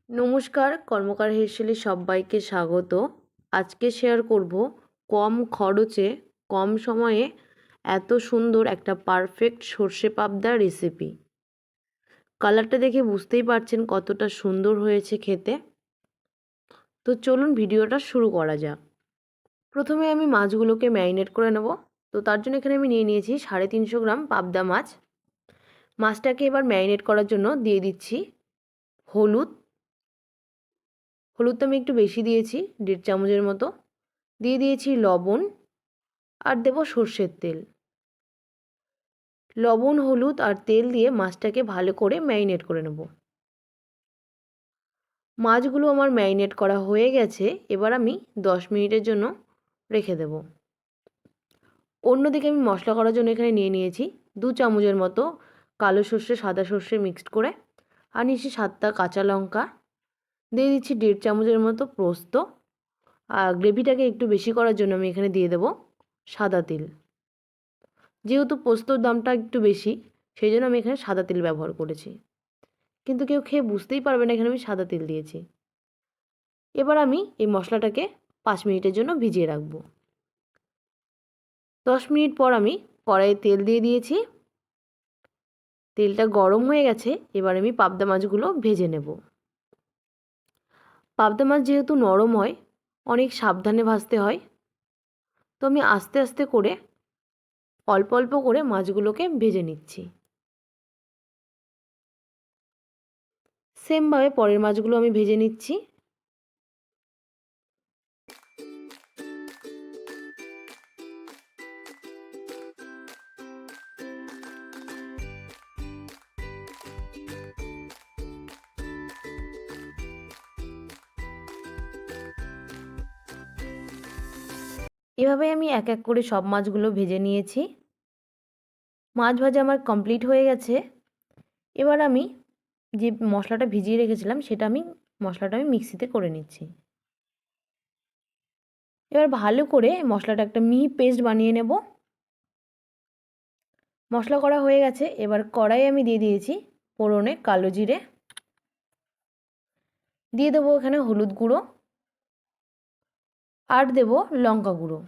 নমস্কার, কর্মকার হেসেলে সবাইকে স্বাগত। আজকে শেয়ার করব কম খরচে কম সময়ে এত সুন্দর একটা পারফেক্ট সর্ষে পাবদা রেসিপি। কালারটা দেখে বুঝতেই পারছেন কতটা সুন্দর হয়েছে খেতে। তো চলুন ভিডিওটা শুরু করা যাক। প্রথমে আমি মাছগুলোকে ম্যারিনেট করে নেব। তো তার জন্য এখানে আমি নিয়ে নিয়েছি 350 গ্রাম পাবদা মাছ। মাছটাকে এবার ম্যারিনেট করার জন্য দিয়ে দিচ্ছি হলুদ। হলুদটা আমি একটু বেশি দিয়েছি, 1.5 চামচের মতো। দিয়ে দিয়েছি লবণ আর দেব সর্ষের তেল। লবণ, হলুদ আর তেল দিয়ে মাছটাকে ভালো করে ম্যারিনেট করে নেব। মাছগুলো আমার ম্যারিনেট করা হয়ে গেছে। এবার আমি 10 মিনিটের জন্য রেখে দেব। অন্যদিকে আমি মশলা করার জন্য এখানে নিয়ে নিয়েছি 2 চামচের মতো কালো সর্ষে সাদা সর্ষে মিক্সড করে, আর নিয়েছি 7টা কাঁচা লঙ্কা। দিয়ে দিচ্ছি 1.5 চামচের মতো পোস্ত। আর গ্রেভিটাকে একটু বেশি করার জন্য আমি এখানে দিয়ে দেব সাদা তিল। যেহেতু পোস্তর দামটা একটু বেশি, সেই জন্য আমি এখানে সাদা তিল ব্যবহার করেছি, কিন্তু কেউ খেয়ে বুঝতেই পারবে না এখানে আমি সাদা তিল দিয়েছি। এবার আমি এই মশলাটাকে 5 মিনিটের জন্য ভিজিয়ে রাখব। 10 মিনিট পর আমি কড়াইয়ে তেল দিয়ে দিয়েছি। তেলটা গরম হয়ে গেছে। এবার আমি পাবদা মাছগুলো ভেজে নেব। পাবদা মাছ যেহেতু নরম হয়, অনেক সাবধানে ভাজতে হয়। তো আমি আস্তে আস্তে করে অল্প অল্প করে মাছগুলোকে ভেজে নিচ্ছি। সেমভাবে পরের মাছগুলো আমি ভেজে নিচ্ছি। এভাবে আমি এক এক করে সব মাছগুলো ভেজে নিয়েছি। মাছ ভাজা আমার কমপ্লিট হয়ে গেছে। এবার আমি যে মশলাটা ভিজিয়ে রেখেছিলাম মশলাটা আমি মিক্সিতে করে নিচ্ছি। এবার ভালো করে মশলাটা একটা মিহি পেস্ট বানিয়ে নেব। মশলা করা হয়ে গেছে। এবার কড়াই আমি দিয়ে দিয়েছি ফোড়নে কালো জিরে। দিয়ে দেবো এখানে হলুদ গুঁড়ো আর দেব লঙ্কা গুঁড়ো।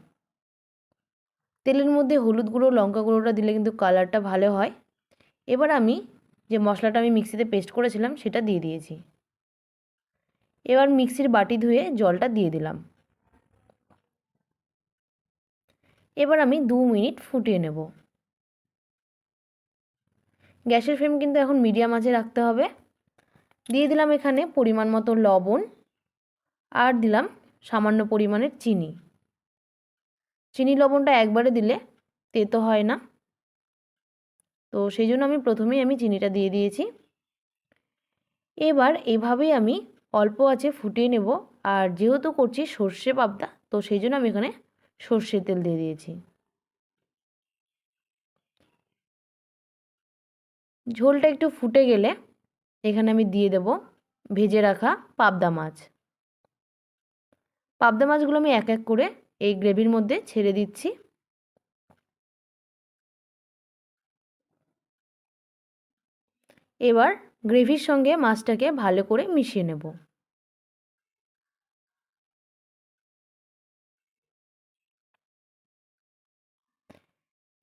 তেলের মধ্যে হলুদ গুঁড়ো লঙ্কা গুঁড়োটা দিলে কিন্তু কালারটা ভালো হয়। এবার আমি যে মশলাটা আমি মিক্সিতে পেস্ট করেছিলাম সেটা দিয়ে দিয়েছি। এবার মিক্সির বাটি ধুয়ে জলটা দিয়ে দিলাম। এবার আমি 2 মিনিট ফুটিয়ে নেব। গ্যাসের ফ্লেম কিন্তু এখন মিডিয়াম আঁচে রাখতে হবে। দিয়ে দিলাম এখানে পরিমাণ মতো লবণ আর দিলাম সামান্য পরিমাণের চিনি। চিনি লবণটা একবারে দিলে তেতো হয় না, তো সেই জন্য আমি প্রথমেই চিনিটা দিয়ে দিয়েছি। এবার এভাবেই আমি অল্প আঁচে ফুটিয়ে নেব। আর যেহেতু করছি সর্ষে পাবদা, তো সেই জন্য আমি এখানে সর্ষের তেল দিয়ে দিয়েছি। ঝোলটা একটু ফুটে গেলে এখানে আমি দিয়ে দেব ভেজে রাখা পাবদা মাছ। পাবদা মাছগুলো আমি এক এক করে এই গ্রেভির মধ্যে ছেড়ে দিচ্ছি। এবার গ্রেভির সঙ্গে মাছটাকে ভালো করে মিশিয়ে নেব।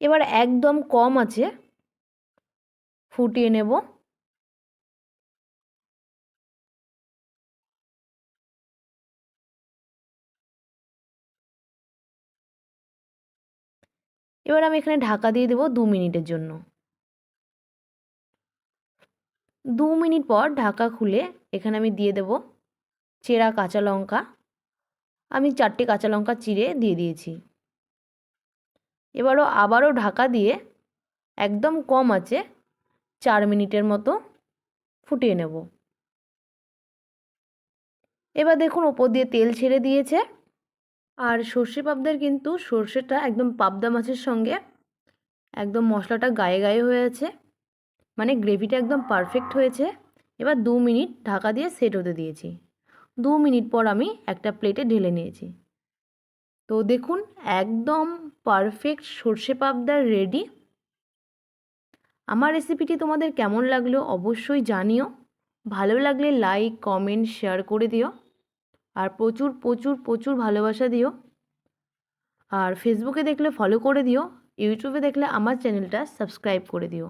এবার একদম কম আঁচে ফুটিয়ে নেব। এবার আমি এখানে ঢাকা দিয়ে দেব 2 মিনিটের জন্য। 2 মিনিট পর ঢাকা খুলে এখানে আমি দিয়ে দেব চেরা কাঁচা লঙ্কা। আমি 4টে কাঁচা লঙ্কা চিড়ে দিয়ে দিয়েছি। আবারও ঢাকা দিয়ে একদম কম আঁচে 4 মিনিটের মতো ফুটিয়ে নেব। এবার দেখুন ওপর দিয়ে তেল ছেড়ে দিয়েছে। আর সর্ষে পাবদার কিন্তু সর্ষেটা একদম পাবদা মাছের সঙ্গে একদম মশলাটা গায়ে গায়ে হয়ে আছে, মানে গ্রেভিটা একদম পারফেক্ট হয়েছে। এবার 2 মিনিট ঢাকা দিয়ে সেট হতে দিয়েছি। 2 মিনিট পর আমি একটা প্লেটে ঢেলে নিয়েছি। তো দেখুন একদম পারফেক্ট সর্ষে পাবদা রেডি। আমার রেসিপিটি তোমাদের কেমন লাগলো অবশ্যই জানিও। ভালো লাগলে লাইক কমেন্ট শেয়ার করে দিও, আর প্রচুর প্রচুর প্রচুর ভালোবাসা দিও। আর ফেসবুকে দেখলে ফলো করে দিও, ইউটিউবে দেখলে আমার চ্যানেলটা সাবস্ক্রাইব করে দিও।